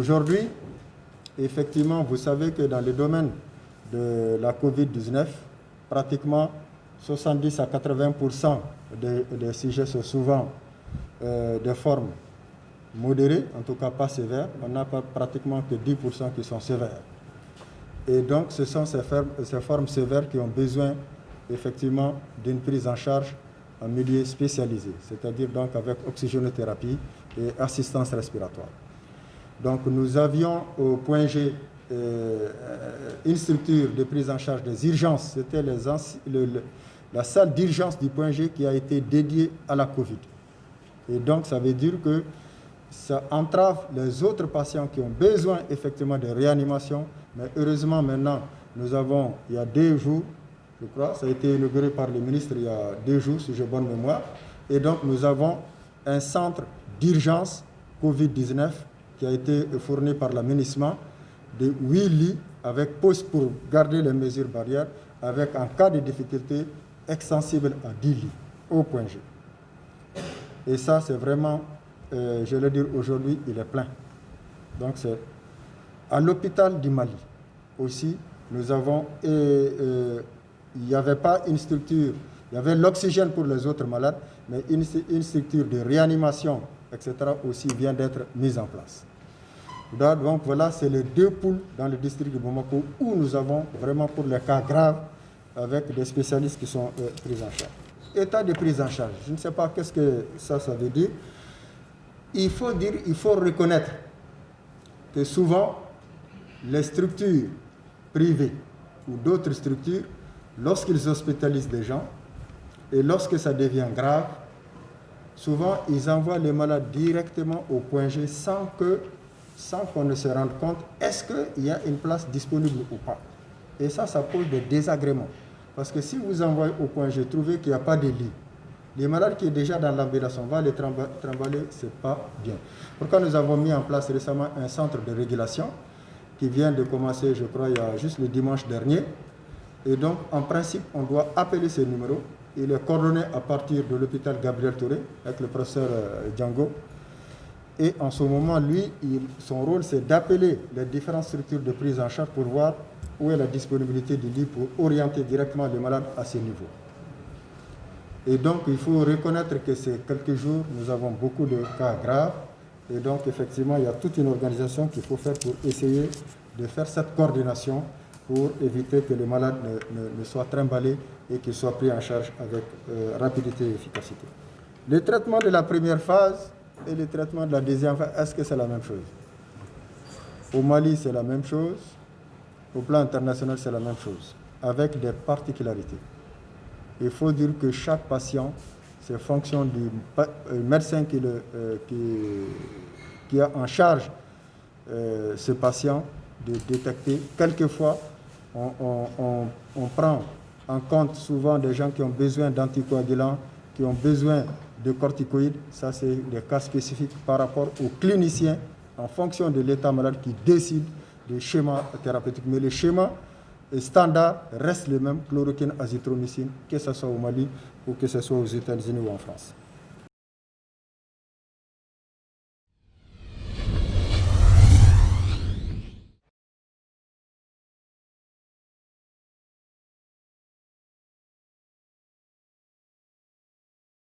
Aujourd'hui, effectivement, vous savez que dans le domaine de la COVID-19, pratiquement 70 à 80% des sujets sont souvent de forme modérée, en tout cas pas sévère. On n'a pratiquement que 10% qui sont sévères. Et donc, ce sont ces formes sévères qui ont besoin effectivement d'une prise en charge en milieu spécialisé, c'est-à-dire donc avec oxygénothérapie et assistance respiratoire. Donc, nous avions au point G une structure de prise en charge des urgences. C'était la salle d'urgence du point G qui a été dédiée à la COVID. Et donc, ça veut dire que ça entrave les autres patients qui ont besoin effectivement de réanimation. Mais heureusement, maintenant, il y a 2 jours, je crois, ça a été inauguré par le ministre il y a 2 jours, si j'ai bonne mémoire. Et donc, nous avons un centre d'urgence COVID-19 qui a été fourni par la MINUSMA de 8 lits avec poste pour garder les mesures barrières, avec en cas de difficulté extensible à 10 lits au point G. Et ça, c'est vraiment, je veux dire, aujourd'hui, il est plein. Donc, c'est à l'hôpital du Mali aussi, nous avons, il n'y avait pas une structure, il y avait l'oxygène pour les autres malades, mais une structure de réanimation, etc. aussi vient d'être mise en place. Donc voilà, c'est les 2 pôles dans le district de Bamako où nous avons vraiment pour les cas graves avec des spécialistes qui sont pris en charge. État de prise en charge, je ne sais pas qu'est-ce que ça veut dire. Il faut reconnaître que souvent, les structures privées ou d'autres structures, lorsqu'ils hospitalisent des gens et lorsque ça devient grave, souvent ils envoient les malades directement au point G sans qu'on ne se rende compte est-ce qu'il y a une place disponible ou pas. Et ça pose des désagréments. Parce que si vous envoyez au point G, trouvez qu'il n'y a pas de lit, les malades qui sont déjà dans l'ambulance, on va les trimballer, ce n'est pas bien. Pourquoi nous avons mis en place récemment un centre de régulation qui vient de commencer, je crois, il y a juste le dimanche dernier. Et donc, en principe, on doit appeler ce numéro. Il est coordonné à partir de l'hôpital Gabriel Touré avec le professeur Django. Et en ce moment, lui, son rôle, c'est d'appeler les différentes structures de prise en charge pour voir où est la disponibilité du lit pour orienter directement les malades à ce niveau. Et donc, il faut reconnaître que ces quelques jours, nous avons beaucoup de cas graves. Et donc, effectivement, il y a toute une organisation qu'il faut faire pour essayer de faire cette coordination pour éviter que les malades ne soient trimballés et qu'ils soient pris en charge avec rapidité et efficacité. Le traitement de la première phase et le traitement de la deuxième phase, est-ce que c'est la même chose? Au Mali, c'est la même chose. Au plan international, c'est la même chose, avec des particularités. Il faut dire que chaque patient, c'est fonction du médecin qui a en charge ce patient de détecter. Quelquefois, on prend en compte souvent des gens qui ont besoin d'anticoagulants, qui ont besoin de corticoïdes. Ça, c'est des cas spécifiques par rapport aux cliniciens en fonction de l'état malade qui décide du schéma thérapeutique. Mais le schéma standard reste le même, chloroquine, azithromycine, que ce soit au Mali ou que ce soit aux États-Unis ou en France.